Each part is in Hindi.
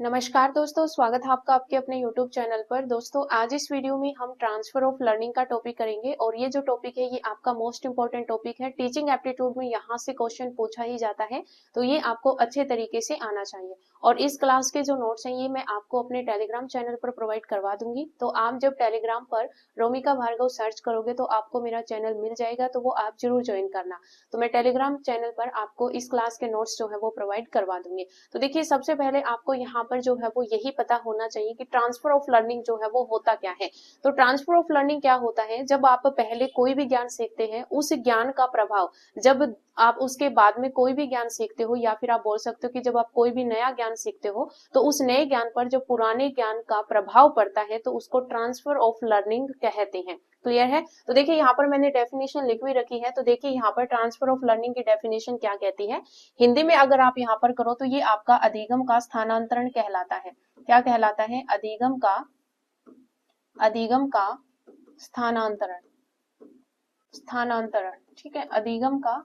नमस्कार दोस्तों, स्वागत है आपका आपके अपने YouTube चैनल पर। दोस्तों, आज इस वीडियो में हम ट्रांसफर ऑफ लर्निंग का टॉपिक करेंगे और ये जो टॉपिक है ये आपका मोस्ट इंपॉर्टेंट टॉपिक है। टीचिंग एप्टीट्यूड में यहाँ से क्वेश्चन पूछा ही जाता है, तो ये आपको अच्छे तरीके से आना चाहिए। और इस क्लास के जो नोट्स हैं ये मैं आपको अपने टेलीग्राम चैनल पर प्रोवाइड करवा दूंगी। तो आप जब टेलीग्राम पर रोमिका भार्गव सर्च करोगे तो आपको मेरा चैनल मिल जाएगा, तो वो आप जरूर ज्वाइन करना। तो मैं टेलीग्राम चैनल पर आपको इस क्लास के नोट्स जो है वो प्रोवाइड करवा दूंगी। तो देखिए, सबसे पहले आपको यहाँ पर जो है वो यही पता होना चाहिए कि ट्रांसफर ऑफ लर्निंग जो है वो होता क्या है। तो ट्रांसफर ऑफ लर्निंग क्या होता है, जब आप पहले कोई भी ज्ञान सीखते हैं उस ज्ञान का प्रभाव जब आप उसके बाद में कोई भी ज्ञान सीखते हो, या फिर आप बोल सकते हो कि जब आप कोई भी नया ज्ञान सीखते हो तो उस नए ज्ञान पर जब पुराने ज्ञान का प्रभाव पड़ता है तो उसको ट्रांसफर ऑफ लर्निंग कहते हैं। क्लियर है? तो देखिए यहाँ पर मैंने डेफिनेशन लिख भी रखी है। तो देखिए यहाँ पर ट्रांसफर ऑफ लर्निंग की डेफिनेशन क्या कहती है। हिंदी में अगर आप यहाँ पर करो तो ये आपका अधिगम का स्थानांतरण कहलाता है। क्या कहलाता है? अधिगम का स्थानांतरण। स्थानांतरण, ठीक है, अधिगम का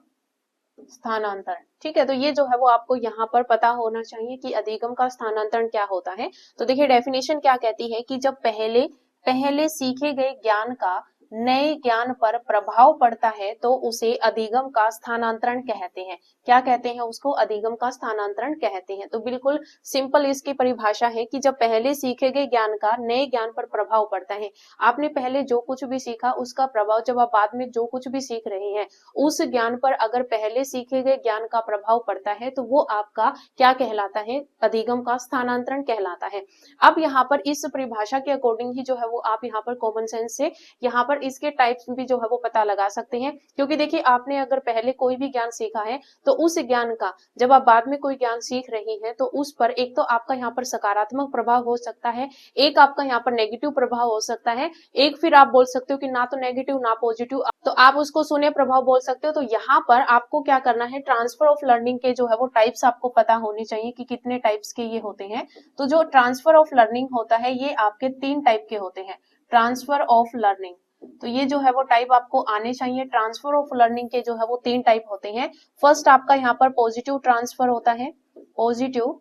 स्थानांतरण। ठीक है, तो ये जो है वो आपको यहाँ पर पता होना चाहिए कि अधिगम का स्थानांतरण क्या होता है। तो देखिए डेफिनेशन क्या कहती है कि जब पहले पहले सीखे गए ज्ञान का नए ज्ञान पर प्रभाव पड़ता है तो उसे अधिगम का स्थानांतरण कहते हैं। क्या कहते हैं उसको? अधिगम का स्थानांतरण कहते हैं। तो बिल्कुल सिंपल इसकी परिभाषा है कि जब पहले सीखे गए ज्ञान का नए ज्ञान पर प्रभाव पड़ता है। आपने पहले जो कुछ भी सीखा उसका प्रभाव जब आप बाद में जो कुछ भी सीख रहे हैं उस ज्ञान पर अगर पहले सीखे गए ज्ञान का प्रभाव पड़ता है तो वो आपका क्या कहलाता है? अधिगम का स्थानांतरण कहलाता है। अब यहाँ पर इस परिभाषा के अकॉर्डिंग ही जो है वो आप यहाँ पर कॉमन सेंस से यहाँ पर इसके टाइप्स भी जो है वो पता लगा सकते हैं। क्योंकि देखिए आपने अगर पहले कोई भी ज्ञान सीखा है तो उस ज्ञान का जब आप बाद में कोई ज्ञान सीख रही हैं तो उस पर एक तो आपका यहाँ पर सकारात्मक प्रभाव हो सकता है, एक आपका यहाँ पर नेगेटिव प्रभाव हो सकता है, एक फिर आप बोल सकते हो कि ना तो नेगेटिव ना पॉजिटिव, तो आप उसको शून्य प्रभाव बोल सकते हो। तो यहाँ पर आपको क्या करना है, ट्रांसफर ऑफ लर्निंग के जो है वो टाइप्स आपको पता होने चाहिए कि कितने टाइप्स के ये होते हैं। तो जो ट्रांसफर ऑफ लर्निंग होता है ये आपके 3 टाइप के होते हैं। ट्रांसफर ऑफ लर्निंग, तो ये जो है वो टाइप आपको आने चाहिए। ट्रांसफर ऑफ लर्निंग के जो है वो 3 टाइप होते हैं। फर्स्ट आपका यहाँ पर पॉजिटिव ट्रांसफर होता है। Positive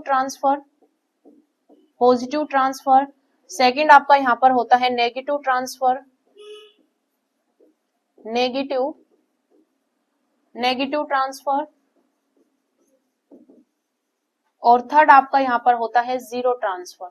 transfer, positive transfer. Second आपका यहाँ पर होता है नेगेटिव ट्रांसफर, नेगेटिव ट्रांसफर। और थर्ड आपका यहाँ पर होता है जीरो ट्रांसफर।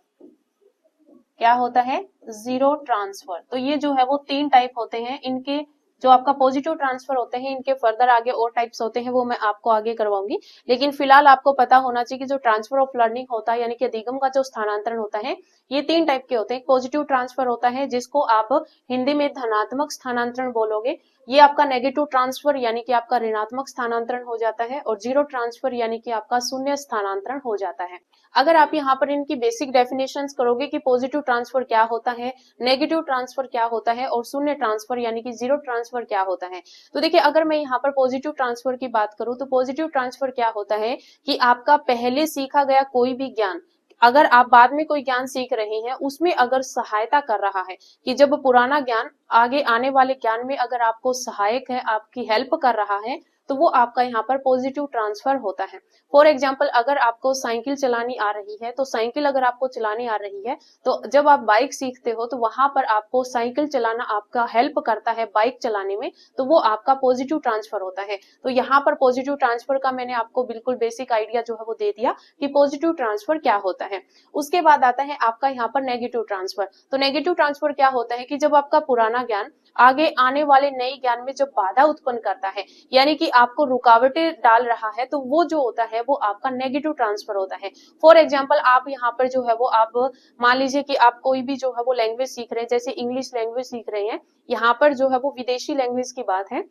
क्या होता है? Zero transfer. तो ये जो है वो 3 टाइप होते हैं। इनके जो आपका पॉजिटिव ट्रांसफर होते हैं इनके फर्दर आगे और टाइप्स होते हैं, वो मैं आपको आगे करवाऊंगी। लेकिन फिलहाल आपको पता होना चाहिए कि जो ट्रांसफर ऑफ लर्निंग होता है यानी कि अधिगम का जो स्थानांतरण होता है ये 3 टाइप के होते हैं। पॉजिटिव ट्रांसफर होता है जिसको आप हिंदी में धनात्मक स्थानांतरण बोलोगे। ये आपका नेगेटिव ट्रांसफर यानी कि आपका ऋणात्मक स्थानांतरण हो जाता है। और जीरो ट्रांसफर यानी कि आपका शून्य स्थानांतरण हो जाता है। अगर आप यहाँ पर इनकी बेसिक डेफिनेशंस करोगे कि पॉजिटिव ट्रांसफर क्या होता है, नेगेटिव ट्रांसफर क्या होता है और शून्य ट्रांसफर यानी कि जीरो ट्रांसफर क्या होता है। तो देखिए अगर मैं यहाँ पर पॉजिटिव ट्रांसफर की बात करूं तो पॉजिटिव ट्रांसफर क्या होता है कि आपका पहले सीखा गया कोई भी ज्ञान अगर आप बाद में कोई ज्ञान सीख रहे हैं उसमें अगर सहायता कर रहा है, कि जब पुराना ज्ञान आगे आने वाले ज्ञान में अगर आपको सहायक है, आपकी हेल्प कर रहा है, तो वो आपका यहाँ पर पॉजिटिव ट्रांसफर होता है। फॉर एग्जाम्पल अगर आपको साइकिल चलानी आ रही है, तो साइकिल अगर आपको चलानी आ रही है तो जब आप बाइक सीखते हो तो वहां पर आपको साइकिल चलाना आपका हेल्प करता है बाइक चलाने में, तो वो आपका पॉजिटिव ट्रांसफर होता है। तो यहाँ पर पॉजिटिव ट्रांसफर का मैंने आपको बिल्कुल बेसिक आइडिया जो है वो दे दिया कि पॉजिटिव ट्रांसफर क्या होता है। उसके बाद आता है आपका यहाँ पर नेगेटिव ट्रांसफर। तो नेगेटिव ट्रांसफर क्या होता है कि जब आपका पुराना ज्ञान आगे आने वाले नए ज्ञान में जब बाधा उत्पन्न करता है, यानी कि आपको रुकावटें डाल रहा है, तो वो जो होता है वो आपका नेगेटिव ट्रांसफर होता है। फॉर एग्जाम्पल आप यहाँ पर जो है वो आप मान लीजिए कि आप कोई भी जो है वो लैंग्वेज सीख रहे हैं, जैसे इंग्लिश लैंग्वेज सीख रहे हैं, यहाँ पर जो है वो विदेशी लैंग्वेज की बात है।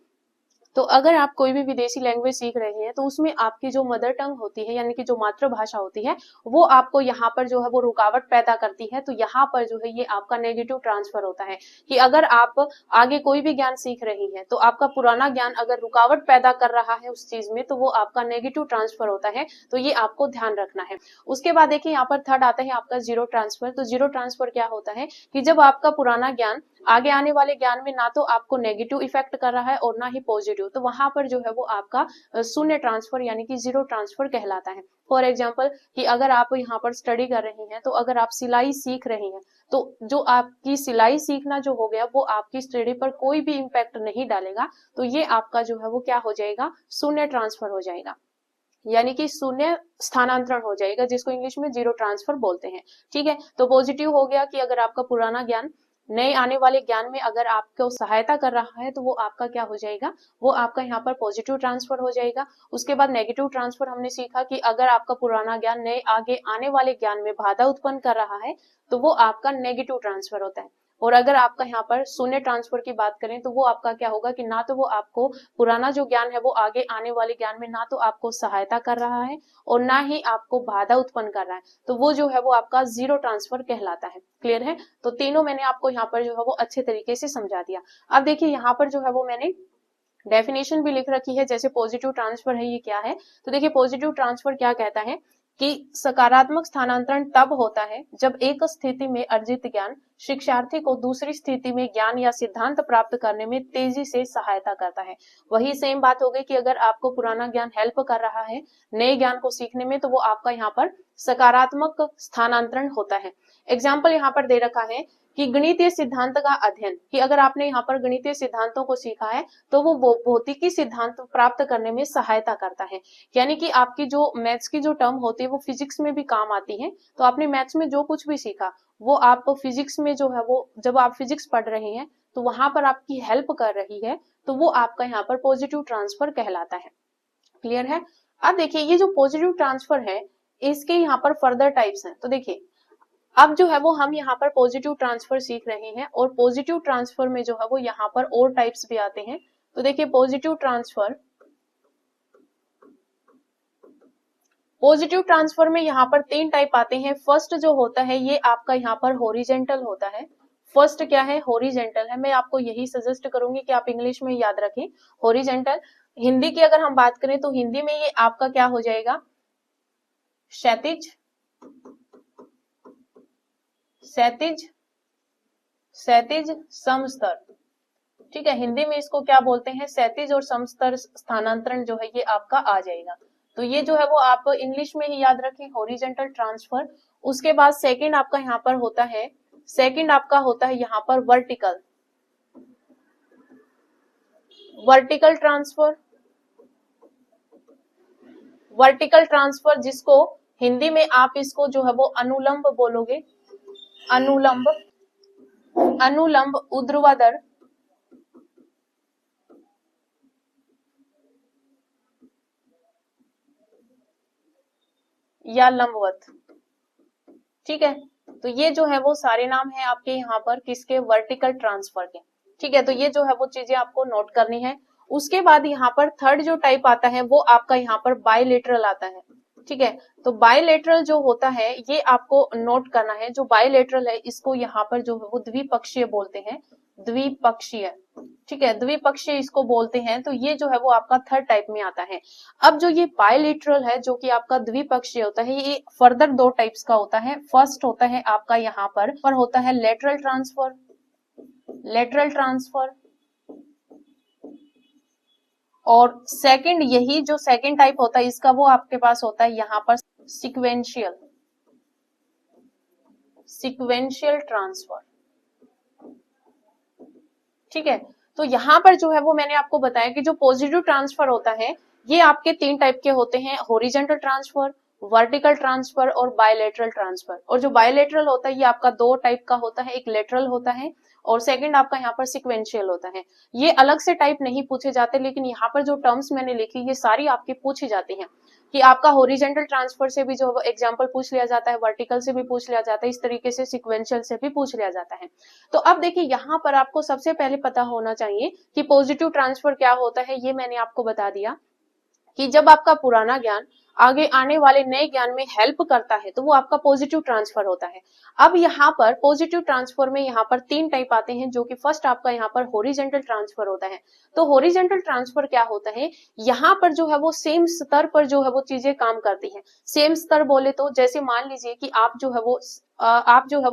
तो अगर आप कोई भी विदेशी लैंग्वेज सीख रहे हैं तो उसमें आपकी जो मदर टंग होती है यानी कि जो मातृभाषा होती है वो आपको यहाँ पर जो है वो रुकावट पैदा करती है। तो यहाँ पर जो है ये आपका नेगेटिव ट्रांसफर होता है कि अगर आप आगे कोई भी ज्ञान सीख रही हैं तो आपका पुराना ज्ञान अगर रुकावट पैदा कर रहा है उस चीज में तो वो आपका नेगेटिव ट्रांसफर होता है। तो ये आपको ध्यान रखना है। उसके बाद देखिए यहाँ पर थर्ड आता है आपका जीरो ट्रांसफर। तो जीरो ट्रांसफर क्या होता है कि जब आपका पुराना ज्ञान आगे आने वाले ज्ञान में ना तो आपको नेगेटिव इफेक्ट कर रहा है और ना ही पॉजिटिव, तो वहां पर जो है वो आपका शून्य ट्रांसफर यानी कि जीरो ट्रांसफर कहलाता है। फॉर एग्जाम्पल कि अगर आप यहाँ पर स्टडी कर रही हैं, तो अगर आप सिलाई सीख रही हैं, तो जो आपकी सिलाई सीखना जो हो गया वो आपकी स्टडी पर कोई भी इम्पैक्ट नहीं डालेगा, तो ये आपका जो है वो क्या हो जाएगा, शून्य ट्रांसफर हो जाएगा, यानी कि शून्य स्थानांतरण हो जाएगा, जिसको इंग्लिश में जीरो ट्रांसफर बोलते हैं। ठीक है, तो पॉजिटिव हो गया कि अगर आपका पुराना ज्ञान नए आने वाले ज्ञान में अगर आपको सहायता कर रहा है, तो वो आपका क्या हो जाएगा, वो आपका यहाँ पर पॉजिटिव ट्रांसफर हो जाएगा। उसके बाद नेगेटिव ट्रांसफर हमने सीखा कि अगर आपका पुराना ज्ञान नए आगे आने वाले ज्ञान में बाधा उत्पन्न कर रहा है, तो वो आपका नेगेटिव ट्रांसफर होता है। और अगर आपका यहाँ पर शून्य ट्रांसफर की बात करें, तो वो आपका क्या होगा कि ना तो वो आपको पुराना जो ज्ञान है वो आगे आने वाले ज्ञान में ना तो आपको सहायता कर रहा है और ना ही आपको बाधा उत्पन्न कर रहा है, तो वो जो है वो आपका जीरो ट्रांसफर कहलाता है। क्लियर है? तो तीनों मैंने आपको यहाँ पर जो है वो अच्छे तरीके से समझा दिया। अब देखिए यहाँ पर जो है वो मैंने डेफिनेशन भी लिख रखी है, जैसे पॉजिटिव ट्रांसफर है ये क्या है। तो देखिए पॉजिटिव ट्रांसफर क्या कहता है कि सकारात्मक स्थानांतरण तब होता है जब एक स्थिति में अर्जित ज्ञान शिक्षार्थी को दूसरी स्थिति में ज्ञान या सिद्धांत प्राप्त करने में तेजी से सहायता करता है। वही सेम बात हो गई कि अगर आपको पुराना ज्ञान हेल्प कर रहा है नए ज्ञान को सीखने में, तो वो आपका यहाँ पर सकारात्मक स्थानांतरण होता है। एग्जाम्पल यहाँ पर दे रखा है कि गणितीय सिद्धांत का अध्ययन, कि अगर आपने यहाँ पर गणितीय सिद्धांतों को सीखा है, तो वो भौतिकी सिद्धांत प्राप्त करने में सहायता करता है। यानी कि आपकी जो मैथ्स की जो टर्म होती है वो फिजिक्स में भी काम आती है। तो आपने मैथ्स में जो कुछ भी सीखा वो आप फिजिक्स में जो है वो, जब आप फिजिक्स पढ़ रहे हैं तो वहां पर आपकी हेल्प कर रही है, तो वो आपका यहाँ पर पॉजिटिव ट्रांसफर कहलाता है। क्लियर है? अब देखिए ये जो पॉजिटिव ट्रांसफर है इसके यहाँ पर फर्दर टाइप्स हैं। तो देखिए अब जो है वो हम यहाँ पर पॉजिटिव ट्रांसफर सीख रहे हैं, और पॉजिटिव ट्रांसफर में जो है वो यहाँ पर और टाइप्स भी आते हैं। तो देखिए पॉजिटिव ट्रांसफर में यहाँ पर तीन टाइप आते हैं। फर्स्ट जो होता है ये आपका यहाँ पर हॉरिजेंटल होता है। फर्स्ट क्या है, हॉरिजेंटल है। मैं आपको यही सजेस्ट करूंगी कि आप इंग्लिश में याद रखें हॉरिजेंटल। हिंदी की अगर हम बात करें तो हिंदी में ये आपका क्या हो जाएगा, क्षैतिज, समस्तर। ठीक है, हिंदी में इसको क्या बोलते हैं, क्षैतिज और समस्तर स्थानांतरण जो है ये आपका आ जाएगा। तो ये जो है वो आप इंग्लिश में ही याद रखें, हॉरिजेंटल ट्रांसफर। उसके बाद सेकंड आपका यहाँ पर होता है, यहाँ पर वर्टिकल ट्रांसफर, जिसको हिंदी में आप इसको जो है वो अनुलंब बोलोगे, अनुलंब ऊर्ध्वाधर या लंबवत। ठीक है, तो ये जो है वो सारे नाम है आपके यहाँ पर किसके, वर्टिकल ट्रांसफर के। ठीक है, तो ये जो है वो चीजें आपको नोट करनी है। उसके बाद यहाँ पर थर्ड जो टाइप आता है वो आपका यहाँ पर बायलेटरल आता है। ठीक है, तो बायलेटरल जो होता है ये आपको नोट करना है। जो बायलेटरल है इसको यहाँ पर जो है वो द्विपक्षीय बोलते हैं, द्विपक्षीय। ठीक है, द्विपक्षीय इसको बोलते हैं। तो ये जो है वो आपका थर्ड टाइप में आता है। अब जो ये बायलेटरल है जो कि आपका द्विपक्षीय होता है, ये फर्दर दो टाइप्स का होता है। फर्स्ट होता है आपका यहाँ पर होता है लेटरल ट्रांसफर, और सेकंड, यही जो सेकंड टाइप होता है इसका वो आपके पास होता है यहाँ पर सिक्वेंशियल ट्रांसफर। ठीक है, तो यहाँ पर जो है वो मैंने आपको बताया कि जो पॉजिटिव ट्रांसफर होता है ये आपके तीन टाइप के होते हैं, हॉरिजॉन्टल ट्रांसफर, वर्टिकल ट्रांसफर और बायलेटरल ट्रांसफर। और जो बायलेटरल होता है ये आपका दो टाइप का होता है, एक लेटरल होता है और सेकंड आपका यहाँ पर सिक्वेंशियल होता है। ये अलग से टाइप नहीं पूछे जाते, लेकिन यहाँ पर जो टर्म्स मैंने लिखी ये सारी आपकी पूछी जाती हैं। कि आपका हॉरिजॉन्टल ट्रांसफर से भी जो एग्जांपल पूछ लिया जाता है, वर्टिकल से भी पूछ लिया जाता है, इस तरीके से सिक्वेंशियल से भी पूछ लिया जाता है। तो अब देखिए यहाँ पर आपको सबसे पहले पता होना चाहिए कि पॉजिटिव ट्रांसफर क्या होता है। ये मैंने आपको बता दिया कि जब आपका पुराना ज्ञान आगे आने वाले नए ज्ञान में हेल्प करता है तो वो आपका पॉजिटिव ट्रांसफर होता है। अब यहाँ पर पॉजिटिव ट्रांसफर में यहाँ पर तीन टाइप आते हैं, जो कि फर्स्ट आपका यहाँ पर हॉरिजॉन्टल ट्रांसफर होता है। तो हॉरिजॉन्टल ट्रांसफर क्या होता है, यहाँ पर जो है वो सेम स्तर पर जो है वो चीजें काम करती हैं। सेम स्तर बोले तो जैसे मान लीजिए कि आप जो है वो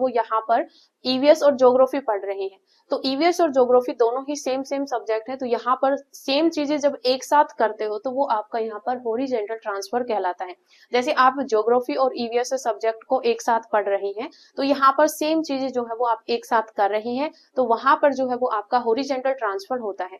यहाँ पर ईवीएस और ज्योग्राफी पढ़ रहे हैं, तो ईवीएस और ज्योग्राफी दोनों ही सेम सब्जेक्ट है, तो यहाँ पर सेम चीजें जब एक साथ करते हो तो वो आपका यहाँ पर हॉरिजॉन्टल ट्रांसफर कहलाता है। जैसे आप ज्योग्राफी और ईवीएस सब्जेक्ट को एक साथ पढ़ रही हैं, तो यहाँ पर सेम चीजें जो है वो आप एक साथ कर रही हैं, तो वहां पर जो है वो आपका हॉरिजॉन्टल ट्रांसफर होता है।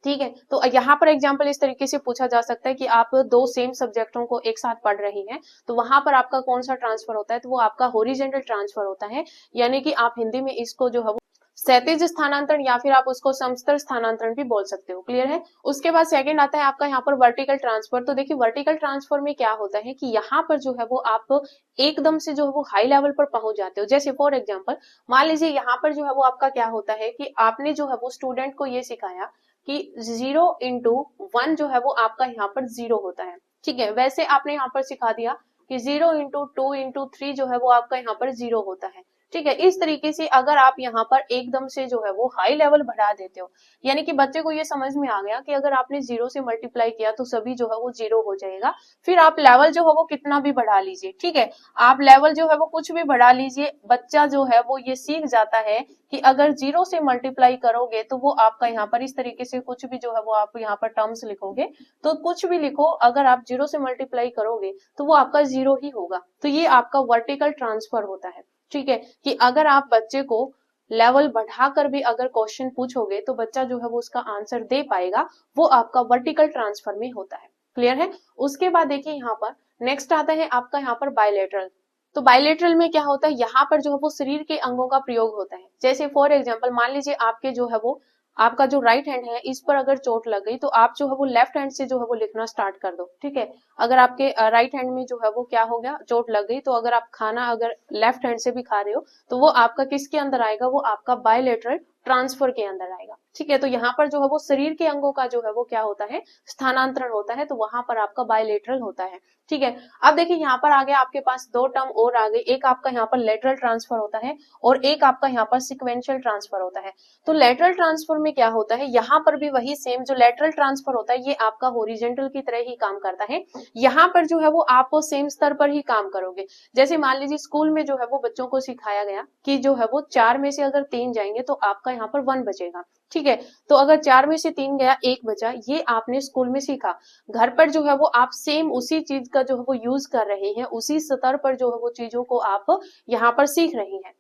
ठीक है, तो यहाँ पर एग्जाम्पल इस तरीके से पूछा जा सकता है कि आप दो सेम सब्जेक्टों को एक साथ पढ़ रही हैं, तो वहां पर आपका कौन सा ट्रांसफर होता है, तो वो आपका हॉरिजॉन्टल ट्रांसफर होता है। यानी कि आप हिंदी में इसको जो है वो क्षैतिज स्थानांतरण या फिर आप उसको समस्तर स्थानांतरण भी बोल सकते हो। क्लियर है। उसके बाद सेकंड आता है आपका यहाँ पर वर्टिकल ट्रांसफर। तो देखिए वर्टिकल ट्रांसफर में क्या होता है कि यहाँ पर जो है वो आप एकदम से जो है वो हाई लेवल पर पहुंच जाते हो। जैसे फॉर एग्जाम्पल मान लीजिए यहाँ पर जो है वो आपका क्या होता है कि आपने जो है वो स्टूडेंट को ये सिखाया कि 0 × 1 जो है वो आपका यहाँ पर 0 होता है। ठीक है, वैसे आपने यहाँ पर सिखा दिया कि 0 × 2 × 3 जो है वो आपका यहाँ पर 0 होता है। ठीक है, इस तरीके से अगर आप यहाँ पर एकदम से जो है वो हाई लेवल बढ़ा देते हो, यानी कि बच्चे को ये समझ में आ गया कि अगर आपने 0 से मल्टीप्लाई किया तो सभी जो है वो 0 हो जाएगा, फिर आप लेवल जो है वो कितना भी बढ़ा लीजिए। ठीक है, आप लेवल जो है वो कुछ भी बढ़ा लीजिए, बच्चा जो है वो ये सीख जाता है कि अगर 0 से मल्टीप्लाई करोगे तो वो आपका यहाँ पर इस तरीके से कुछ भी जो है वो आप यहाँ पर टर्म्स लिखोगे, तो कुछ भी लिखो, अगर आप 0 से मल्टीप्लाई करोगे तो वो आपका 0 ही होगा। तो ये आपका वर्टिकल ट्रांसफर होता है। ठीक है, कि अगर आप बच्चे को लेवल बढ़ाकर भी अगर क्वेश्चन पूछोगे तो बच्चा जो है वो उसका आंसर दे पाएगा, वो आपका वर्टिकल ट्रांसफर में होता है। क्लियर है। उसके बाद देखिए यहाँ पर नेक्स्ट आता है आपका यहाँ पर बायलैटरल। तो बायलैटरल में क्या होता है, यहाँ पर जो है वो शरीर के अंगों का प्रयोग होता है। जैसे फॉर एग्जाम्पल मान लीजिए आपके जो है वो आपका जो राइट हैंड है इस पर अगर चोट लग गई तो आप जो है वो लेफ्ट हैंड से जो है वो लिखना स्टार्ट कर दो। ठीक है, अगर आपके राइट हैंड में जो है वो क्या हो गया, चोट लग गई, तो अगर आप खाना अगर लेफ्ट हैंड से भी खा रहे हो तो वो आपका किसके अंदर आएगा, वो आपका बायलैटरल ट्रांसफर के अंदर आएगा। ठीक है, तो यहाँ पर जो है वो शरीर के अंगों का जो है वो क्या होता है, स्थानांतरण होता है, तो वहां पर आपका बायलैटरल होता है। ठीक है, अब देखिए यहाँ पर आ गया आपके पास दो टर्म और आ गए, एक आपका यहाँ पर लेटरल ट्रांसफर होता है और एक आपका यहाँ पर सिक्वेंशियल ट्रांसफर होता है। तो लेटरल ट्रांसफर में क्या होता है, यहाँ पर भी वही सेम जो लेटरल ट्रांसफर होता है ये आपका हॉरिजॉन्टल की तरह ही काम करता है। यहाँ पर जो है वो आप सेम स्तर पर ही काम करोगे। जैसे मान लीजिए स्कूल में जो है वो बच्चों को सिखाया गया कि जो है वो 4 में से अगर 3 जाएंगे तो आपका यहाँ पर 1 बचेगा। ठीक है, तो अगर 4 में से 3 गया 1 बचा, ये आपने स्कूल में सीखा। घर पर जो है वो आप सेम उसी चीज का जो है वो यूज कर रहे हैं, उसी स्तर पर जो है वो चीजों को आप यहाँ पर सीख रहे हैं।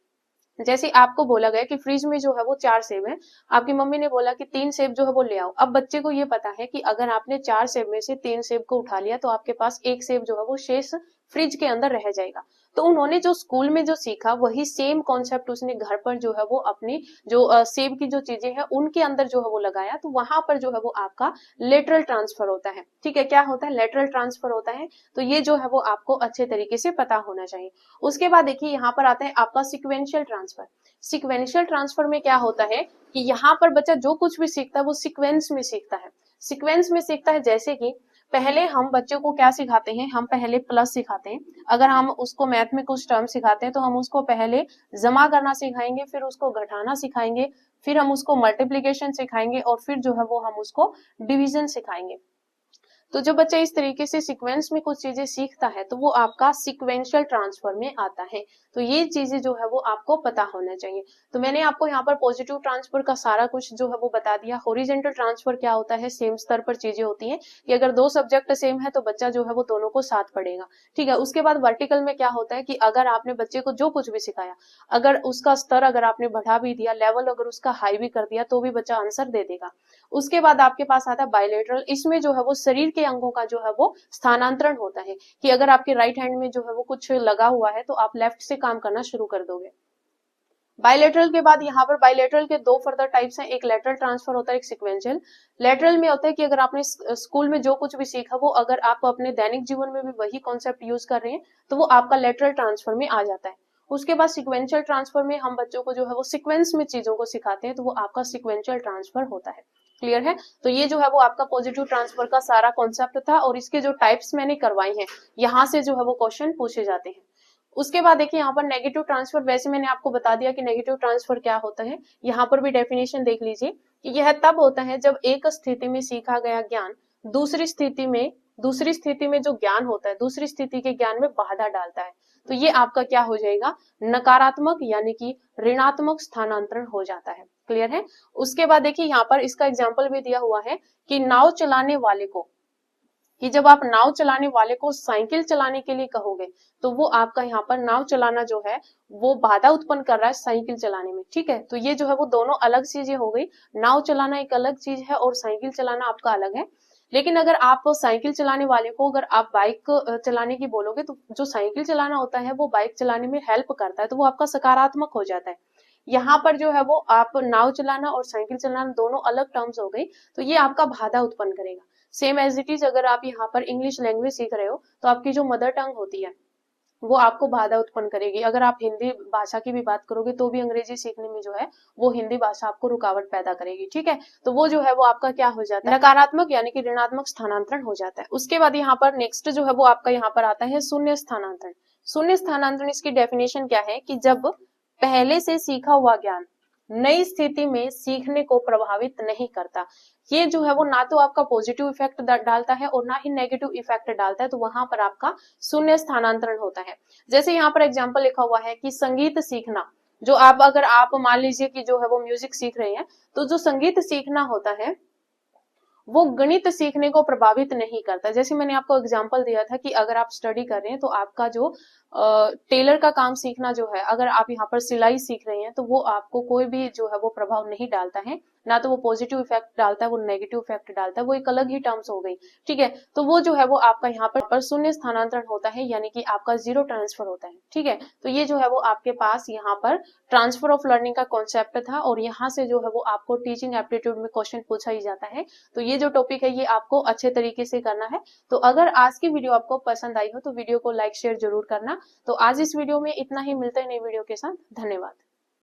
जैसे आपको बोला गया कि फ्रिज में जो है वो 4 सेब है, आपकी मम्मी ने बोला कि 3 सेब जो है वो ले आओ। अब बच्चे को ये पता है कि अगर आपने 4 सेब में से 3 सेब को उठा लिया तो आपके पास 1 सेब जो है वो शेष फ्रिज के अंदर रह जाएगा। तो उन्होंने जो स्कूल में जो सीखा वही सेम कॉन्सेप्ट उसने घर पर जो है वो अपनी जो सेब की जो चीजें हैं उनके अंदर जो है वो लगाया, तो वहां पर जो है वो आपका लेटरल ट्रांसफर होता है। ठीक है, क्या होता है, लेटरल ट्रांसफर होता है। तो ये जो है वो आपको अच्छे तरीके से पता होना चाहिए। उसके बाद देखिए यहाँ पर आता है आपका सिक्वेंशियल ट्रांसफर। सिक्वेंशियल ट्रांसफर में क्या होता है कि यहाँ पर बच्चा जो कुछ भी सीखता है वो सिक्वेंस में सीखता है। सिक्वेंस में सीखता है, जैसे कि पहले हम बच्चों को क्या सिखाते हैं, हम पहले प्लस सिखाते हैं। अगर हम उसको मैथ में कुछ टर्म सिखाते हैं तो हम उसको पहले जमा करना सिखाएंगे, फिर उसको घटाना सिखाएंगे, फिर हम उसको मल्टीप्लीकेशन सिखाएंगे और फिर जो है वो हम उसको डिवीजन सिखाएंगे। तो जो बच्चा इस तरीके से सीक्वेंस में कुछ चीजें सीखता है तो वो आपका सीक्वेंशियल ट्रांसफर में आता है। तो ये चीजें जो है वो आपको पता होना चाहिए। तो मैंने आपको यहाँ पर पॉजिटिव ट्रांसफर का सारा कुछ जो है वो बता दिया। हॉरिजॉन्टल ट्रांसफर क्या होता है, सेम स्तर पर चीजें होती हैं कि अगर 2 सब्जेक्ट सेम है तो बच्चा जो है वो दोनों को साथ पढ़ेगा। ठीक है, उसके बाद वर्टिकल में क्या होता है कि अगर आपने बच्चे को जो कुछ भी सिखाया, अगर उसका स्तर अगर आपने बढ़ा भी दिया, लेवल अगर उसका हाई भी कर दिया तो भी बच्चा आंसर दे देगा। उसके बाद आपके पास आता है बायलैटरल। इसमें जो है वो शरीर के अंगों का जो है वो स्थानांतरण होता है कि अगर आपके राइट हैंड में जो है वो कुछ लगा हुआ है तो आप लेफ्ट से काम करना शुरू कर दोगे। बायलैटरल के बाद यहाँ पर बायलैटरल के 2 फर्दर टाइप्स हैं, एक लेटरल ट्रांसफर होता है, एक सिक्वेंशियल। लेटरल में होता है कि अगर आपने स्कूल में जो कुछ भी सीखा वो अगर आप अपने दैनिक जीवन में भी वही कॉन्सेप्ट यूज कर रहे हैं तो वो आपका लेटरल ट्रांसफर में आ जाता है। उसके बाद सिक्वेंशियल ट्रांसफर में हम बच्चों को जो है वो सिक्वेंस में चीजों को सिखाते हैं तो वो आपका सिक्वेंशियल ट्रांसफर होता है। क्लियर है। तो ये जो है वो आपका पॉजिटिव ट्रांसफर का सारा कॉन्सेप्ट था और इसके जो टाइप्स मैंने करवाए हैं यहाँ से जो है वो क्वेश्चन पूछे जाते हैं। उसके बाद देखिए यहाँ पर नेगेटिव ट्रांसफर, वैसे मैंने आपको बता दिया कि नेगेटिव ट्रांसफर क्या होता है। यहाँ पर भी डेफिनेशन देख लीजिए कि यह तब होता है जब एक स्थिति में सीखा गया ज्ञान दूसरी स्थिति में दूसरी स्थिति में जो ज्ञान होता है, दूसरी स्थिति के ज्ञान में बाधा डालता है, तो ये आपका क्या हो जाएगा, नकारात्मक यानी कि ऋणात्मक स्थानांतरण हो जाता है। क्लियर है। उसके बाद देखिए यहाँ पर इसका एग्जाम्पल भी दिया हुआ है कि नाव चलाने वाले को, कि जब आप नाव चलाने वाले को साइकिल चलाने के लिए कहोगे तो वो आपका यहाँ पर नाव चलाना जो है वो बाधा उत्पन्न कर रहा है साइकिल चलाने में। ठीक है, तो ये जो है वो दोनों अलग चीजें हो गई। नाव चलाना एक अलग चीज है और साइकिल चलाना आपका अलग है। लेकिन अगर आप साइकिल चलाने वाले को अगर आप बाइक चलाने की बोलोगे तो जो साइकिल चलाना होता है वो बाइक चलाने में हेल्प करता है, तो वो आपका सकारात्मक हो जाता है। यहाँ पर जो है वो आप नाव चलाना और साइकिल चलाना दोनों अलग टर्म्स हो गई, तो ये आपका बाधा उत्पन्न करेगा। सेम एज इट इज अगर आप यहाँ पर इंग्लिश लैंग्वेज सीख रहे हो तो आपकी जो मदर टंग होती है वो आपको बाधा उत्पन्न करेगी। अगर आप हिंदी भाषा की भी बात करोगे तो भी अंग्रेजी सीखने में जो है वो हिंदी भाषा आपको रुकावट पैदा करेगी। ठीक है, तो वो जो है वो आपका क्या हो जाता है, नकारात्मक यानी कि ऋणात्मक स्थानांतरण हो जाता है। उसके बाद यहाँ पर नेक्स्ट जो है वो आपका यहाँ पर आता है शून्य स्थानांतरण। शून्य स्थानांतरण, इसकी डेफिनेशन क्या है कि जब पहले से सीखा हुआ ज्ञान नई स्थिति में सीखने को प्रभावित नहीं करता, ये जो है वो ना तो आपका पॉजिटिव इफेक्ट डालता है और ना ही नेगेटिव इफेक्ट डालता है, तो वहां पर आपका शून्य स्थानांतरण होता है। जैसे यहाँ पर एग्जांपल लिखा हुआ है कि संगीत सीखना, जो आप अगर आप मान लीजिए कि जो है वो म्यूजिक सीख रहे हैं, तो जो संगीत सीखना होता है वो गणित सीखने को प्रभावित नहीं करता। जैसे मैंने आपको एग्जांपल दिया था कि अगर आप स्टडी कर रहे हैं तो आपका जो टेलर का काम सीखना जो है, अगर आप यहाँ पर सिलाई सीख रहे हैं तो वो आपको कोई भी जो है वो प्रभाव नहीं डालता है, ना तो वो पॉजिटिव इफेक्ट डालता है वो नेगेटिव इफेक्ट डालता है, वो एक अलग ही टर्म्स हो गई। ठीक है, तो वो जो है वो आपका यहाँ पर शून्य स्थानांतरण होता है, यानी कि आपका जीरो ट्रांसफर होता है। ठीक है, तो ये जो है वो आपके पास यहाँ पर ट्रांसफर ऑफ लर्निंग का कॉन्सेप्ट था और यहाँ से जो है वो आपको टीचिंग एप्टीट्यूड में क्वेश्चन पूछा ही जाता है। तो ये जो टॉपिक है ये आपको अच्छे तरीके से करना है। तो अगर आज की वीडियो आपको पसंद आई हो तो वीडियो को लाइक शेयर जरूर करना। तो आज इस वीडियो में इतना ही, मिलते हैं नई वीडियो के साथ। धन्यवाद।